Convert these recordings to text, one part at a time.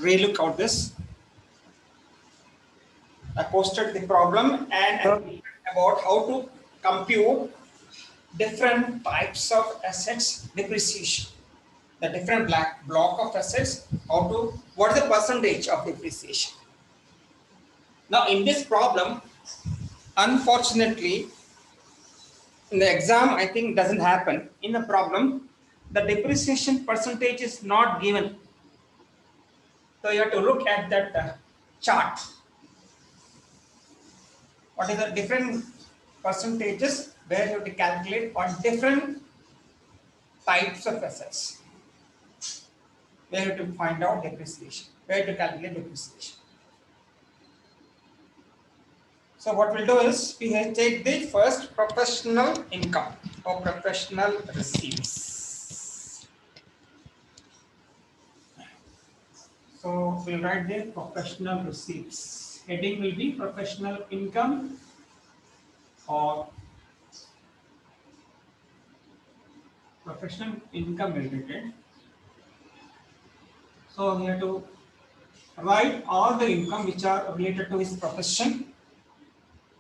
relook out this. I posted the problem and I Sir, about how to compute different types of assets depreciation. The different block of assets, how to, what is the percentage of depreciation. Now in this problem, unfortunately, in the exam, I think doesn't happen. In the problem, the depreciation percentage is not given. So you have to look at that chart. What is the different percentages where you have to calculate on different types of assets. Where you have to find out depreciation. Where to calculate depreciation. So what we'll do is we have take the first professional income or professional receipts. So we'll write the professional receipts. Heading will be professional income or professional income related. So we have to write all the income which are related to his profession.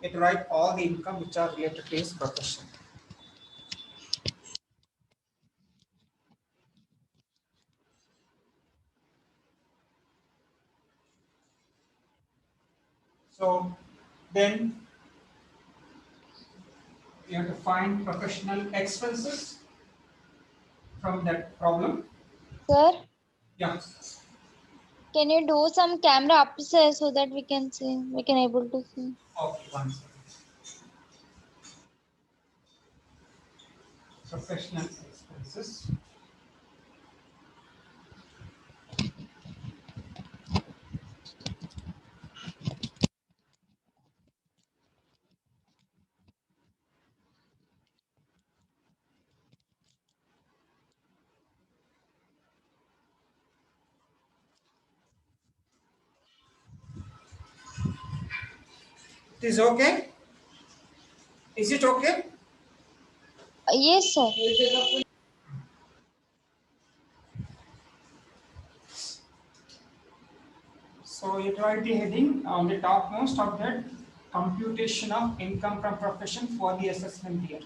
We have to write all the income which are related to his profession. So then you have to find professional expenses from that problem. Sir, Yeah. can you do some camera upstairs so that we can see, we can able to see? Okay, one second. Professional expenses. It is okay? Is it okay? Yes, sir. So you write the heading on the topmost of that, computation of income from profession for the assessment year.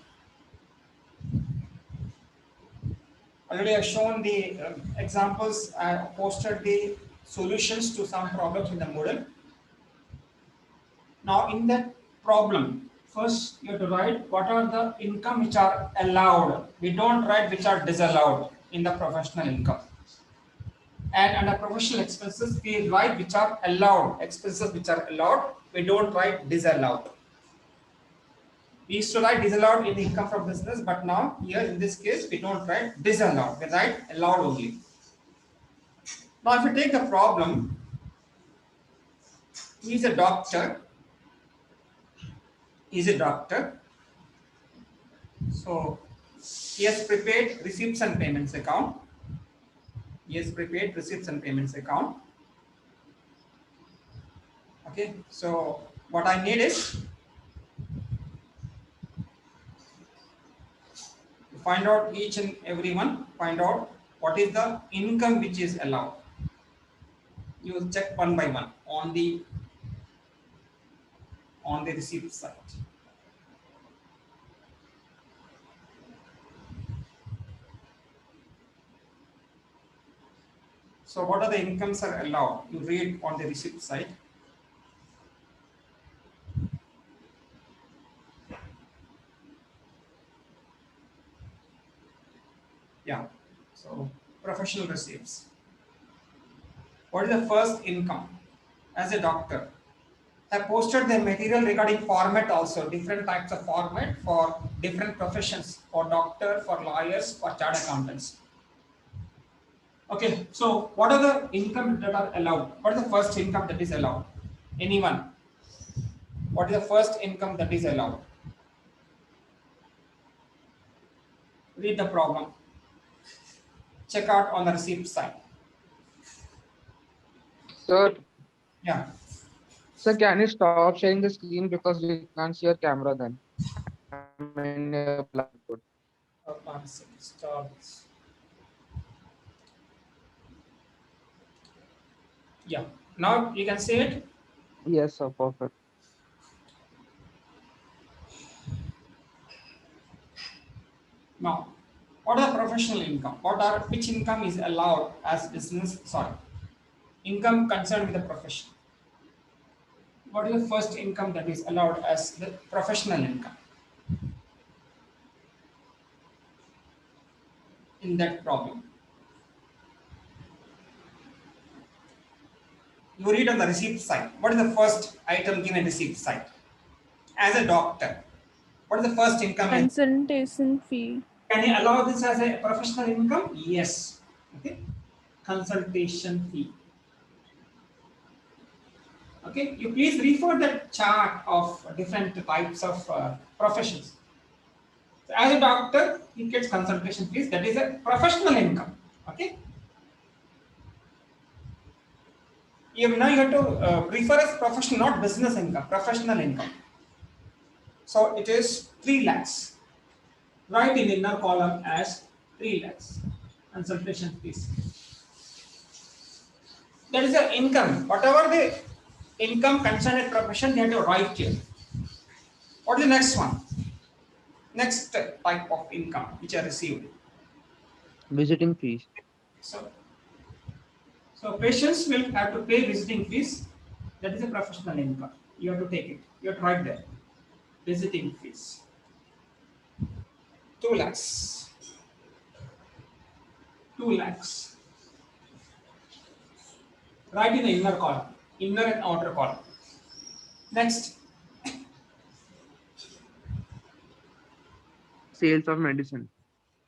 Already I have shown the examples, I posted the solutions to some problems in the Moodle. Now in that problem, first you have to write what are the income which are allowed. We don't write which are disallowed in the professional income. And under professional expenses, we write which are allowed, expenses which are allowed. We don't write disallowed. We used to write disallowed in income from business, but now here in this case, we don't write disallowed. We write allowed only. Now, if you take the problem, he is a doctor. He is a doctor. So he has prepared receipts and payments account. He has prepared receipts and payments account. Okay, so what I need is to find out each and every one, find out what is the income which is allowed. You will check one by one on the receipt side. So what are the incomes are allowed? You read on the receipt side. Yeah. So professional receipts. What is the first income? As a doctor, I posted the material regarding format also, different types of format for different professions, for doctor, for lawyers, for chartered accountants. Okay, so what are the income that are allowed? What is the first income that is allowed? Anyone? What is the first income that is allowed? Read the problem. Check out on the receipt side. sir, Yeah. sir, can you stop sharing the screen because we can't see your camera then? I'm in a blind mode. 1 second. Stop. Yeah. Now you can say it. Yes, sir. Perfect. Now, what are professional income? Which income is allowed as business? Sorry, income concerned with the profession. What is the first income that is allowed as the professional income in that problem? You read on the receipt side. What is the first item given receipt side? As a doctor, what is the first income? Consultation fee. Can you allow this as a professional income? Yes. Okay. Consultation fee. Okay. You please refer that chart of different types of professions. So as a doctor, he gets consultation fees. That is a professional income. Okay. Now you have to refer as professional, not business income. Professional income. So it is 3 lakhs. Write in the inner column as 3 lakhs. Consultation fees. That is the income. Whatever the income concerned at profession, they have to write here. What is the next one? Next type of income which are received. Visiting fees. So, so patients will have to pay visiting fees. That is a professional income. You have to take it. You have to write there. Visiting fees. 2 lakhs. 2 lakhs. Write in the inner column. Inner and outer column. Next. Sales of medicine.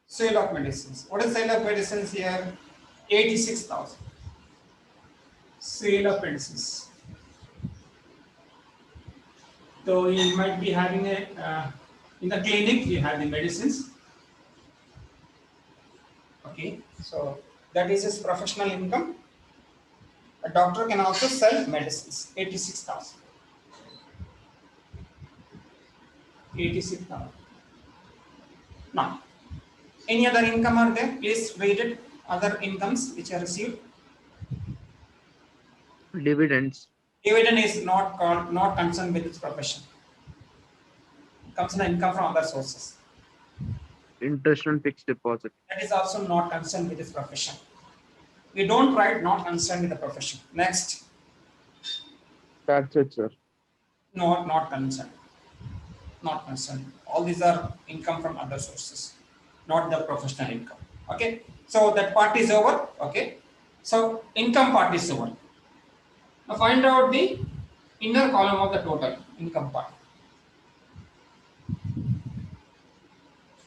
Sale of medicines. What is sale of medicines here? 86,000. Sale of medicines. So you might be having in the clinic you have the medicines. Okay, so that is his professional income. A doctor can also sell medicines. 86,000. 86,000. Now, any other income are there? Please read it. Other incomes which are received. Dividends. Dividend is not concerned with its profession. It comes in income from other sources. Interest on fixed deposit. That is also not concerned with its profession. We don't write not concerned with the profession. Next. That's it, sir. No, not concerned. Not concerned. All these are income from other sources, not the professional income. Okay. So that part is over. Okay. So income part is over. Now find out the inner column of the total income part.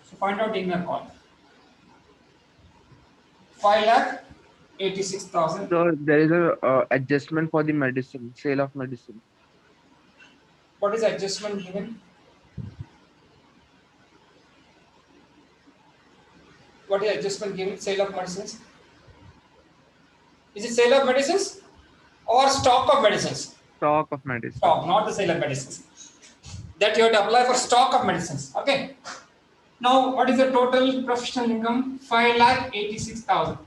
So find out the inner column. 5,86,000. So there is a adjustment for the medicine, sale of medicine. What is the adjustment given? What is adjustment given? Sale of medicines. Is it sale of medicines or stock of medicines? Stock of medicine. Stock, not the sale of medicines. That you have to apply for stock of medicines. Okay. Now, what is the total professional income? 5,86,000.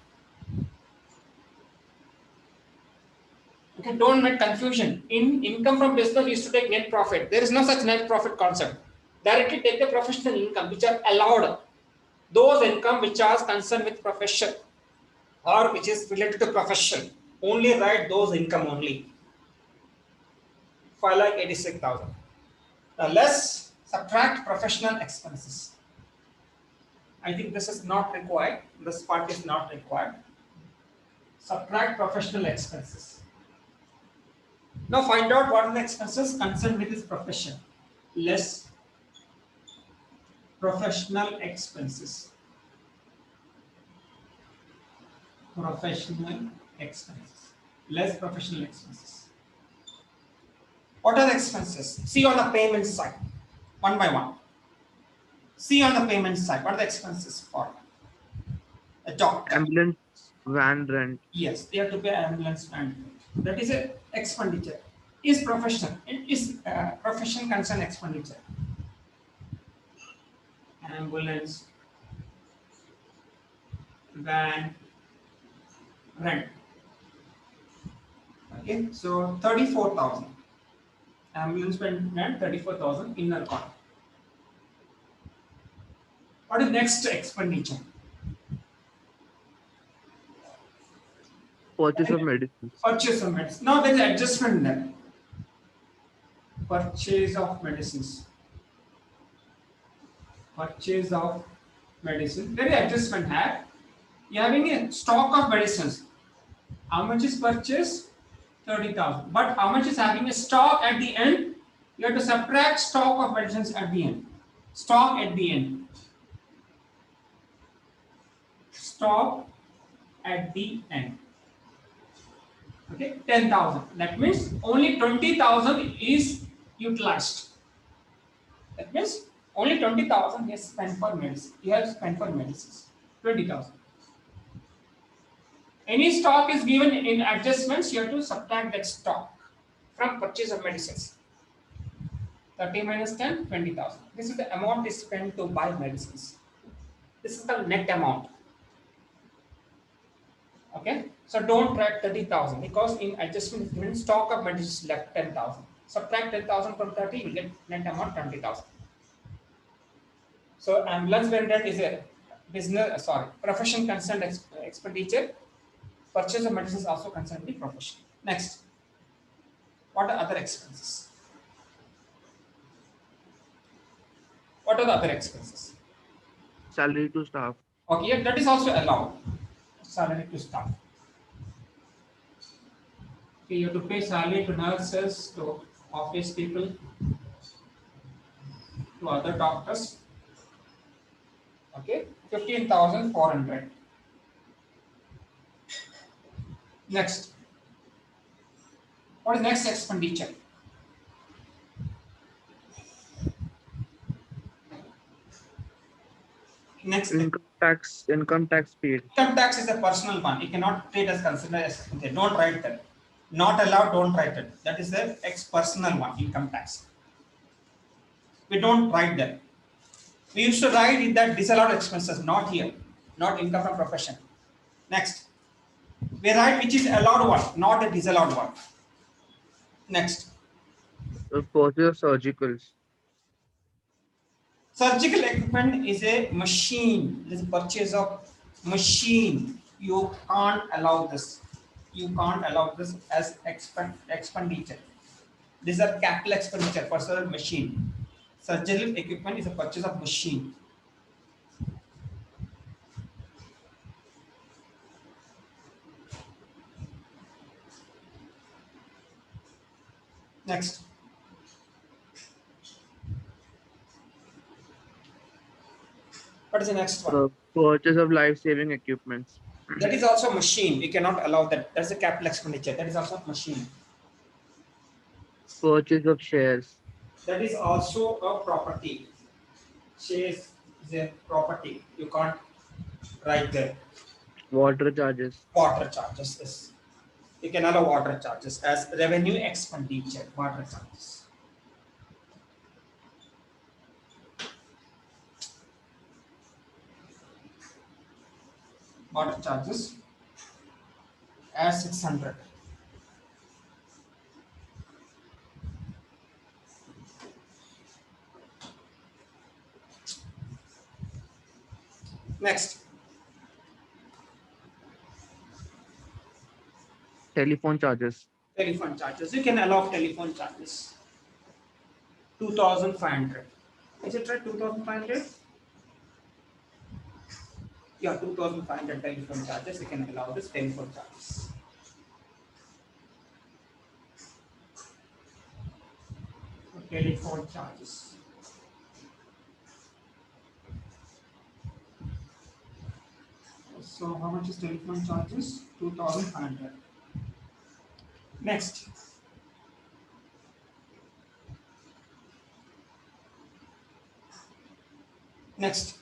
Okay, don't make confusion. In income from business, we used to take net profit. There is no such net profit concept. Directly take the professional income which are allowed. Those income which are concerned with profession or which is related to profession. Only write those income only. 5,86,000. Now let's subtract professional expenses. I think this is not required. This part is not required. Subtract professional expenses. Now find out what are the expenses concerned with this profession. Less professional expenses. Professional expenses. Less professional expenses. What are the expenses? See on the payment side, one by one. See on the payment side, what are the expenses for a doctor? Ambulance van rent. Yes, they have to pay ambulance and that is a expenditure. Is profession? It is profession concern expenditure. Ambulance, van, rent. Okay, so 34,000. Ambulance spent 34,000 inner con. What is next expenditure? Purchase of medicines. Purchase of medicine. Now there is adjustment there. Purchase of medicines. Purchase of medicine. There is adjustment here. You are having a stock of medicines. How much is purchased? 30,000. But how much is having a stock at the end? You have to subtract stock of medicines at the end. Stock at the end. Stock at the end. Okay, 10,000. That means only 20,000 is utilized. That means only 20,000 is spent for medicine. You have spent for medicines. 20,000. Any stock is given in adjustments, you have to subtract that stock from purchase of medicines. 30 minus 10, 20,000. This is the amount is spent to buy medicines. This is the net amount. Okay, so don't write 30,000 because in adjustment is given stock of medicines left 10,000. Subtract 10,000 from 30, you will get net amount 20,000. So ambulance vendor is a business, profession concerned expenditure. Purchase of medicines is also concerned with profession. Next, what are other expenses? What are the other expenses? Salary to staff. Okay, yeah, that is also allowed. Salary to staff. Okay, you have to pay salary to nurses, to office people, to other doctors. Okay, 15,400. Next, what is next expenditure? Next, Income tax paid. income tax is a personal one. You cannot treat as considered as okay, don't write that. Not allowed, don't write it. That is the personal one, income tax. We don't write that. We used to write it that disallowed expenses, not here, not income from profession. Next, we write which is allowed one, not the disallowed one. Next, Purchase of surgicals. surgical equipment is a machine. It is a purchase of machine. You can't allow this. You can't allow this as expenditure. These are capital expenditure for a machine. Surgical equipment is a purchase of machine. Next. What is the next one? Purchase of life-saving equipments. That is also machine. We cannot allow that. That's a capital expenditure. That is also machine. Purchase of shares. That is also a property. Shares is a property. You can't write there. Water charges. Water charges is. You can allow water charges as revenue expenditure. Water charges. Water charges as 600. Next, Telephone charges. telephone charges. You can allow telephone charges. 2,500. Is it right? 2,500? Yeah, 2,500 telephone charges. You can allow this telephone charges. Telephone charges. So how much is telephone charges? 2,500. Next. Next.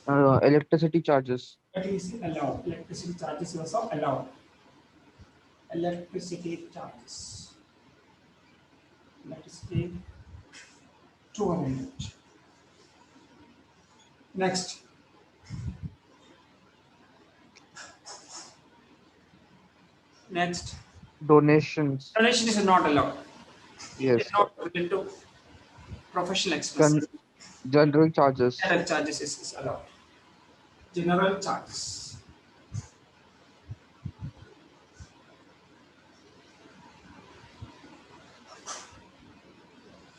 Electricity charges. That is allowed. Electricity charges is also allowed. Electricity charges. Electricity 200. Next. Next, Donations. donation is not allowed. It is Yes. not related to professional expenses. General charges. General charges is allowed. General charges.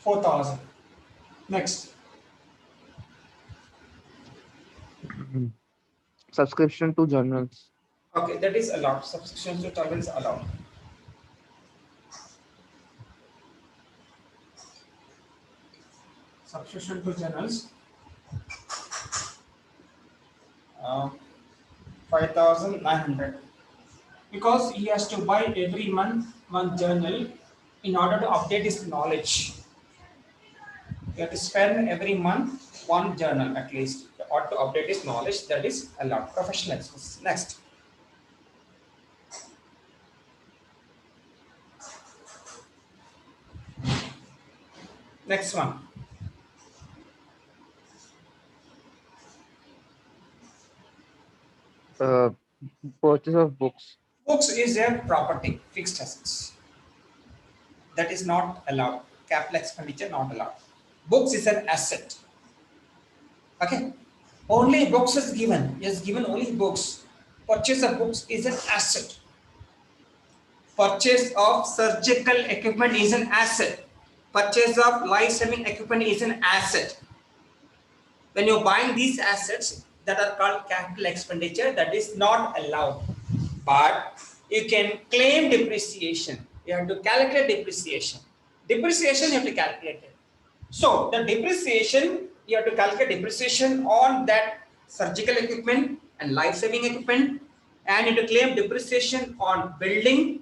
$4,000. Next, Subscription to journals. okay, that is allowed. Subscription to journals allowed. Subscription to journals. 5,900. Because he has to buy every month one journal in order to update his knowledge. You have to spend every month one journal at least or to update his knowledge. That is allowed. Professional expenses. Next. Next one. Uh, Purchase of books. Books is a property, fixed assets. That is not allowed. Capital expenditure not allowed. Books is an asset. Okay. Only books is given. Yes, given only books. Purchase of books is an asset. Purchase of surgical equipment is an asset. Purchase of life-saving equipment is an asset. When you're buying these assets that are called capital expenditure, that is not allowed. But you can claim depreciation. You have to calculate depreciation. Depreciation you have to calculate it. So the depreciation, you have to calculate depreciation on that surgical equipment and life-saving equipment, and you have to claim depreciation on building.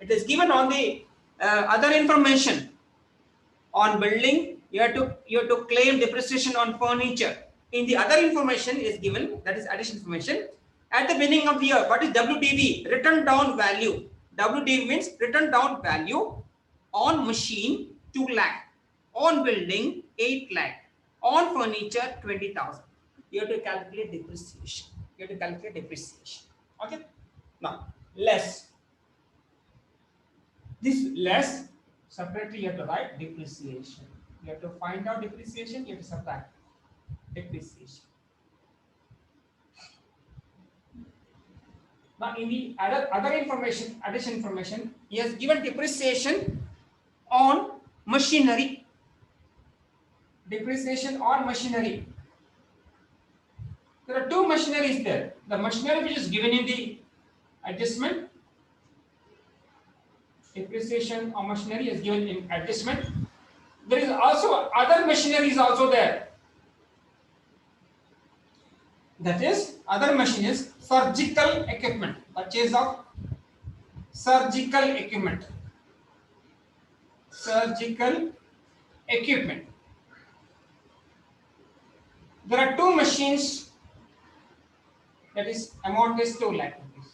It is given on the other information. On building, you have to claim depreciation on furniture. In the other information is given, that is additional information. At the beginning of the year, what is WDV? Written down value. WDV means written down value on machine 2 lakh, on building 8 lakh, on furniture 20,000. You have to calculate depreciation. You have to calculate depreciation. Okay. Now less. This less separately you have to write depreciation. You have to find out depreciation. You have to subtract depreciation. Now in the other information, additional information, he has given depreciation on machinery. Depreciation on machinery. There are two machineries there. The machinery which is given in the adjustment. Depreciation on machinery is given in adjustment. There is also other machinery is also there. That is, other machine is surgical equipment. Purchase of surgical equipment. Surgical equipment. There are two machines. That is, amount is 2 lakh rupees.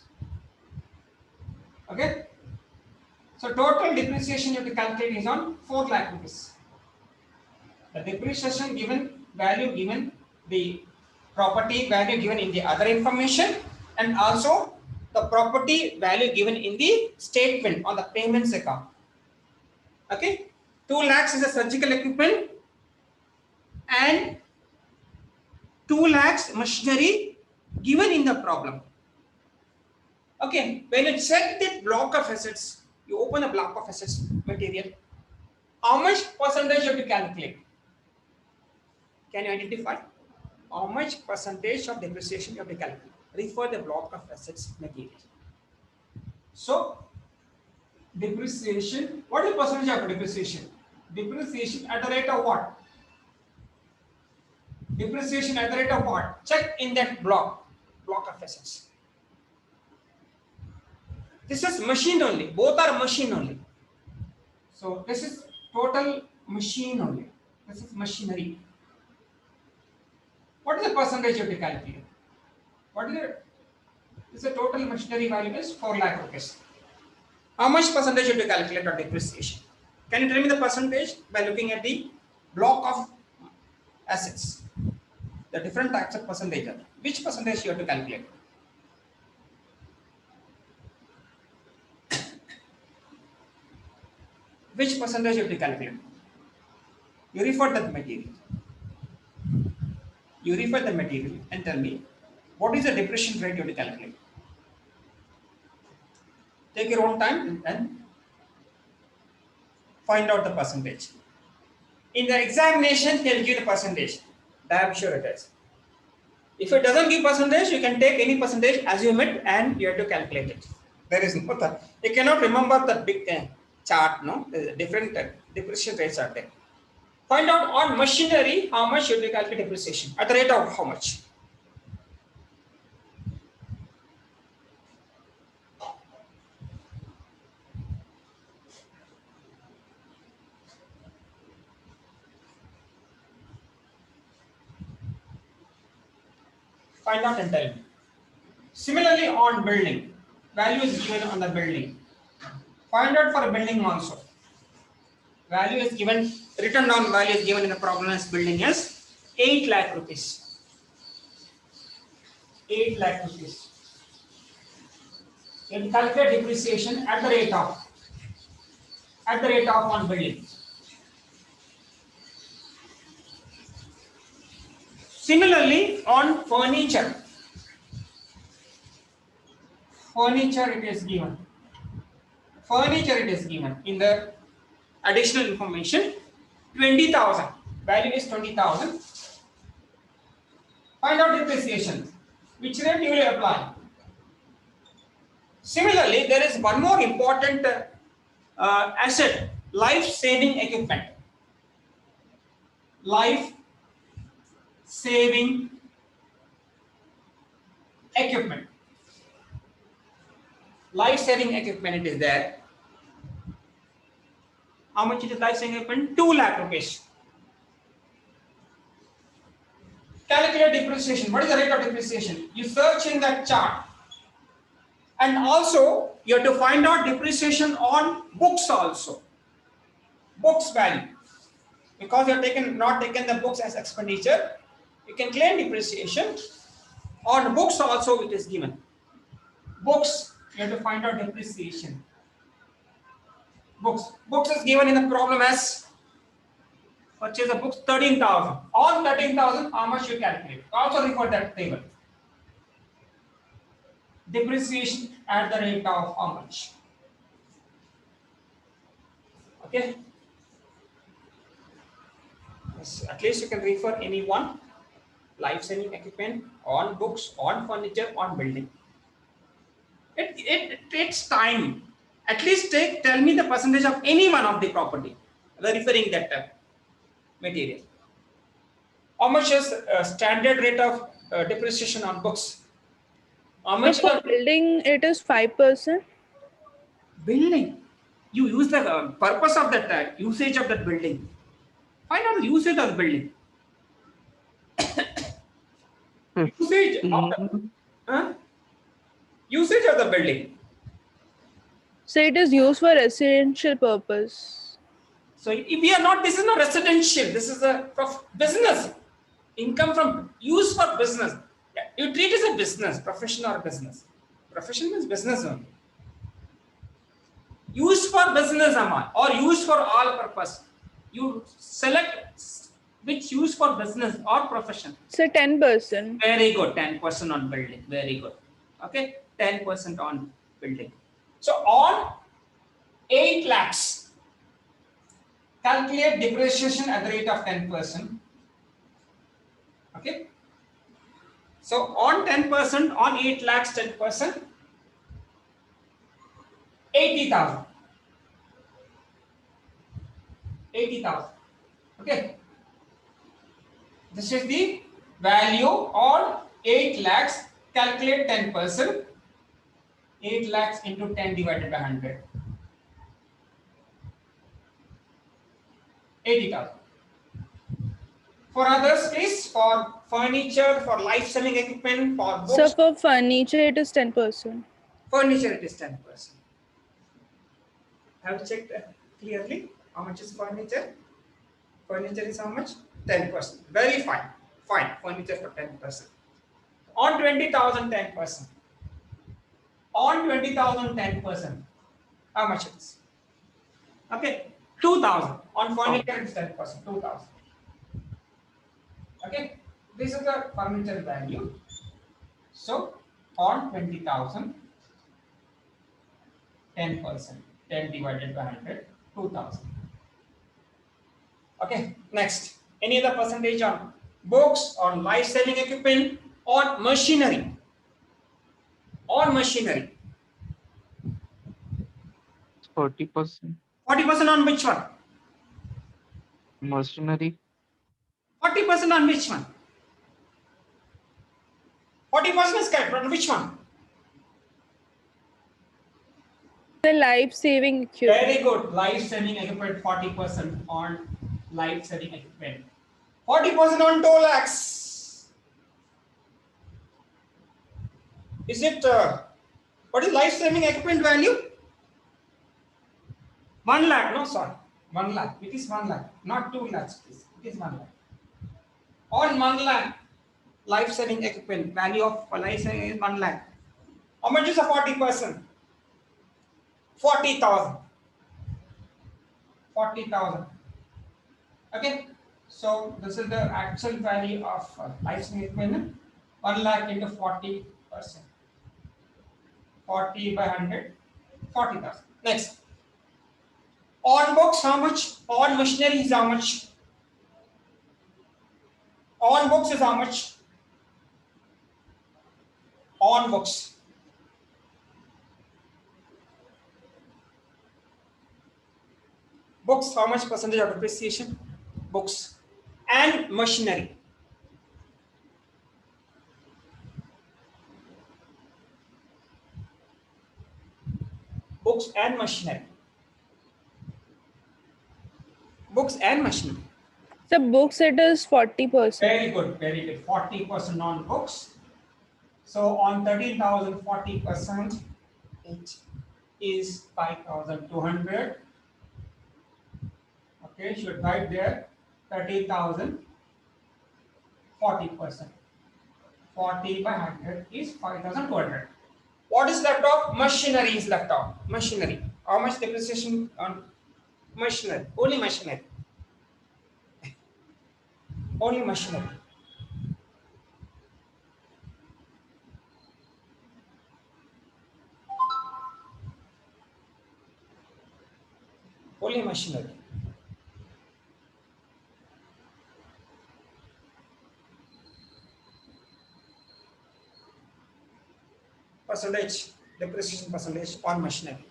Okay. So total depreciation you have to calculate is on 4 lakh rupees. The depreciation given, value given, the property value given in the other information, and also the property value given in the statement on the payments account. Okay. 2 lakhs is a surgical equipment and 2 lakhs machinery given in the problem. Okay. When you check the block of assets, you open a block of assets material. How much percentage you have to calculate? Can you identify? How much percentage of depreciation you have to calculate? Refer the block of assets material. So, depreciation, what is the percentage of depreciation? Depreciation at the rate of what? Depreciation at the rate of what? Check in that block of assets. This is machine only. Both are machine only. So this is total machine only. This is machinery. What is the percentage you have to calculate? What is it? This is total machinery value is 4 lakh rupees. How much percentage you have to calculate on depreciation? Can you tell me the percentage by looking at the block of assets? The different types of percentage. Which percentage you have to calculate? which percentage you have to calculate? You refer that material. You refer the material and tell me what is the depreciation rate you have to calculate. Take your own time and find out the percentage. In the examination, he'll give the percentage. Damn sure it is. If it doesn't give percentage, you can take any percentage, assume it, and you have to calculate it. There is no that. You cannot remember the big chart, no? Different depreciation rates are there. Find out on machinery how much you have to calculate depreciation at the rate of how much. Find out and tell me. Similarly, on building, value is given on the building. Find out for a building also. Value is given, written down value is given in the problem as building as 8 lakh rupees. 8 lakh rupees. You calculate depreciation at the rate of on building. Similarly, on furniture. Furniture it is given. Furniture it is given in the additional information 20,000. Value is 20,000. Find out depreciation. Which rate you will apply? Similarly, there is one more important asset, life-saving equipment. Life-saving equipment. Life-saving equipment it is there. How much is life-saving equipment? 2 lakh rupees. Calculate depreciation. What is the rate of depreciation? You search in that chart. And also, you have to find out depreciation on books also. Books value. Because you have not taken the books as expenditure, you can claim depreciation. On books also it is given. Books, you have to find out depreciation. Books. Books is given in the problem as purchase of books 13,000. On 13,000, how much you calculate? Also refer that table. Depreciation at the rate of how much? Okay. Yes, at least you can refer any one. Life-saving equipment, on books, on furniture, on building. It takes time. At least tell me the percentage of any one of the property. Referring that material. How much is standard rate of depreciation on books? How much So for building, it is 5%. Building? You use the purpose of that usage of that building. Find out the usage of the building. Usage of the building. So it is used for residential purpose. So if we are not, this is not residential. This is a business. Income from use for business. You treat it as a business, profession or business. Profession means business only. Used for business amount or used for all purpose. You select which use for business or profession. So 10%. Very good. 10% on building. Very good. Okay. 10% on building. So on 8 lakhs, calculate depreciation at the rate of 10%. Okay. So on 10%, on 8 lakhs, 10%, 80,000. 80,000. Okay. This is the value on 8 lakhs. Calculate 10%. 8 lakhs into 10 divided by 100. 80,000. For others, please, for furniture, for life-saving equipment, for books. So for furniture, it is 10%. Furniture, it is 10%. Have you checked clearly how much is furniture? Furniture is how much? 10%. Very fine. Fine. Furniture for 10%. On 20,000, 10%. On 20,000, 10%. How much it is? Okay. 2,000. On furniture it's 10%, 2,000. Okay, this is the furniture value. So on 20,000, 10%, 10 divided by 100, 2,000. Okay, next. Any other percentage on books, on life-saving equipment, on machinery? On machinery. 40%. 40% on which one? Machinery. 40% on which one? 40% is correct, but on which one? The life-saving equipment. Very good. Life-saving equipment, 40% on life-saving equipment. 40% on toll lakhs. Is it, what is life-saving equipment value? 1 lakh, no, sorry. 1 lakh. It is 1 lakh, not 2 lakhs, please. It is 1 lakh. On 1 lakh, life-saving equipment, value of life-saving is 1 lakh. How much is a 40%? 40,000. 40,000. Okay, so this is the actual value of life-saving equipment. 1 lakh into 40%. 40 by 100, 40,000. Next. On books, how much? On machinery is how much? On books is how much? On books. Books, how much percentage of depreciation? Books and machinery. Books and machinery. Books and machinery. The books it is 40%. Very good, very good. 40% on books. So on 13,000, 40%, it is 5,200. Okay, should write there 13,000, 40%. 40 by 100 is 5,200. What is left off? Machinery is left off. Machinery. How much depreciation on machinery? Only machinery. Only machinery. Only machinery. Percentage, depreciation percentage on machinery.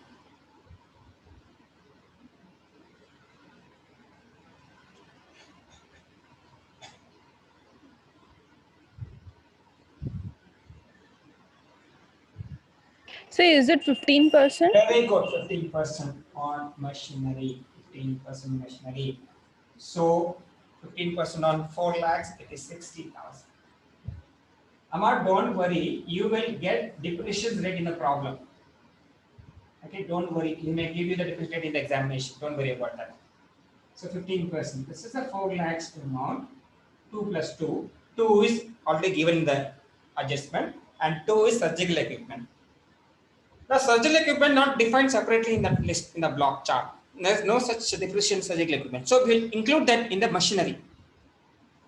So is it 15%? Very good, 15% on machinery, 15% machinery. So 15% on 4 lakhs, it is 60,000. Amar, don't worry, you will get depreciation rate in the problem. Okay, don't worry, he may give you the depreciation rate in the examination, don't worry about that. So 15%, this is a 4 lakhs amount, 2 plus 2. 2 is already given in the adjustment and 2 is surgical equipment. The surgical equipment not defined separately in that list in the block chart. There is no such depreciation surgical equipment. So we'll include that in the machinery.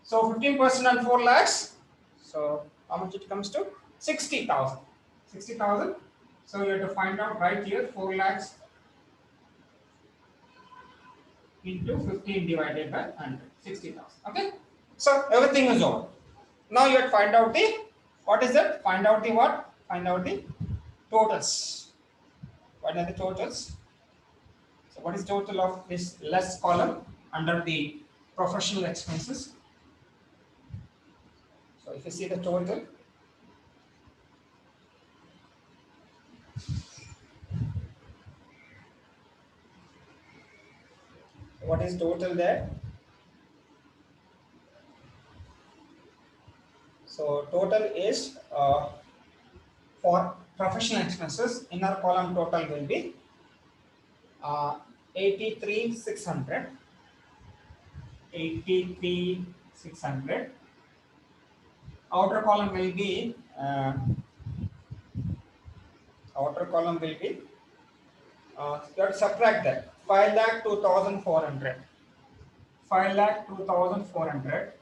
So 15% on 4 lakhs. So how much it comes to? 60,000. 60,000. So you have to find out right here 4 lakhs into 15 divided by 100. 60,000. Okay. So everything is over. Now you have to find out the, what is that? Find out the what? Find out the totals. What are the totals? So what is total of this less column under the professional expenses? So if you see the total, what is total there? So total is for professional expenses, inner column total will be 83,600. 83,600. Outer column will be you have to subtract that 5,02,400. 5,02,400.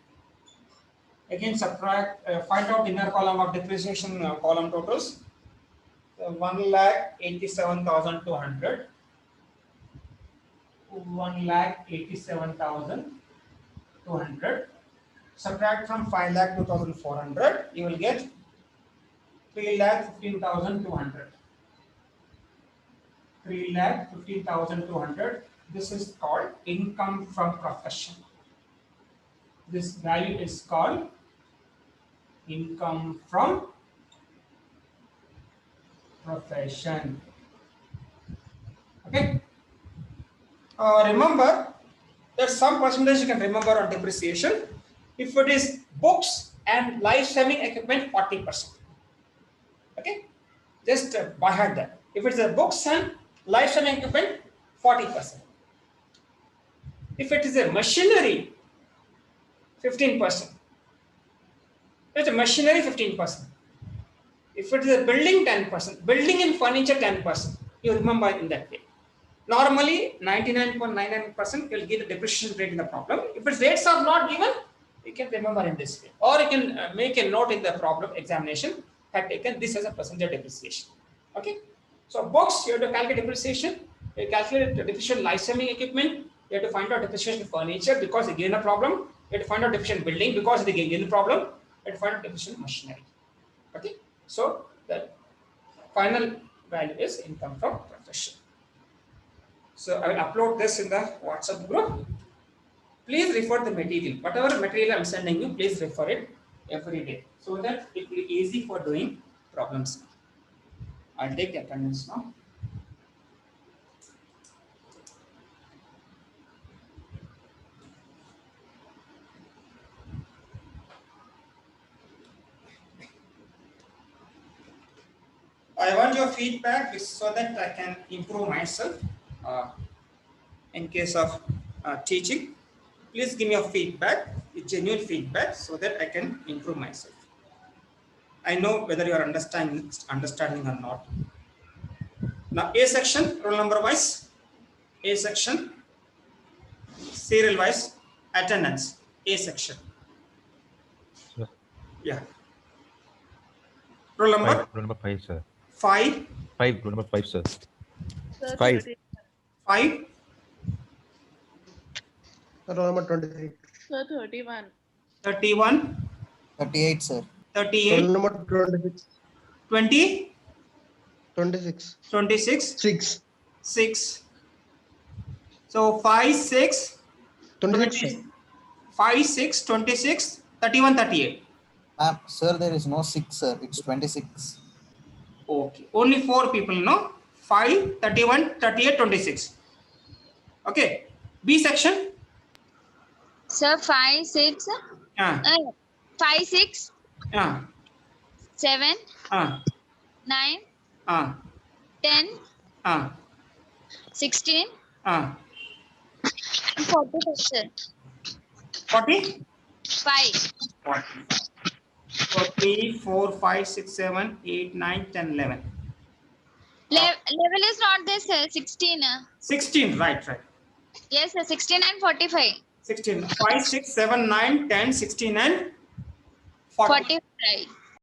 Again, subtract, find out inner column of depreciation column totals. 1,87,200. 1,87,200. Subtract from 5,02,400, you will get 3,15,200. 3,15,200. This is called income from profession. This value is called income from profession. Okay. Remember, there's some percentage you can remember on depreciation. If it is books and life-saving equipment, 40%. Okay, just by heart that. If it's a books and life-saving equipment, 40%. If it is a machinery, 15%. It's a machinery, 15%. If it is a building, 10%. Building and furniture, 10%. You remember in that way. Normally, 99.99% will give the depreciation rate in the problem. If its rates are not given, you can remember in this way. Or you can make a note in the problem examination, have taken this as a percentage depreciation. Okay. So books, you have to calculate depreciation. You calculate the depreciation life-saving equipment. You have to find out depreciation furniture because they gain a problem. You have to find out depreciation building because they gain a problem. You have to find out depreciation machinery. Okay. So the final value is income from profession. So I will upload this in the WhatsApp group. Please refer the material. Whatever material I am sending you, please refer it every day so that it will be easy for doing problems. I'll take the attendance now. I want your feedback so that I can improve myself in case of teaching. Please give me your feedback, genuine feedback, so that I can improve myself. I know whether you are understanding or not. Now, A section, roll number wise, A section, serial wise, attendance, A section. Sir. Yeah. Roll number? Roll number 5, sir. 5. 5, roll number 5, sir. Sir, 5. 5. Roll number 23. Sir, 31. 31. 38, sir. 38. Roll number 26. 20. 26. 26. 6. 6. So 5, 6. 26. 5, 6, 26, 31, 38. Sir, there is no 6, sir. It's 26. Okay. Only 4 people, no? 5, 31, 38, 26. Okay. B section. Sir, 5, 6, 5, 6, 7, 9, 10, 16, 40, sir. 40? 5. 40. So 3, 4, 5, 6, 7, 8, 9, 10, 11. Level is not there, sir. 16. 16, right. Yes, sir. 16 and 45. 16. 5, 6, 7, 9, 10, 16 and 40. 45.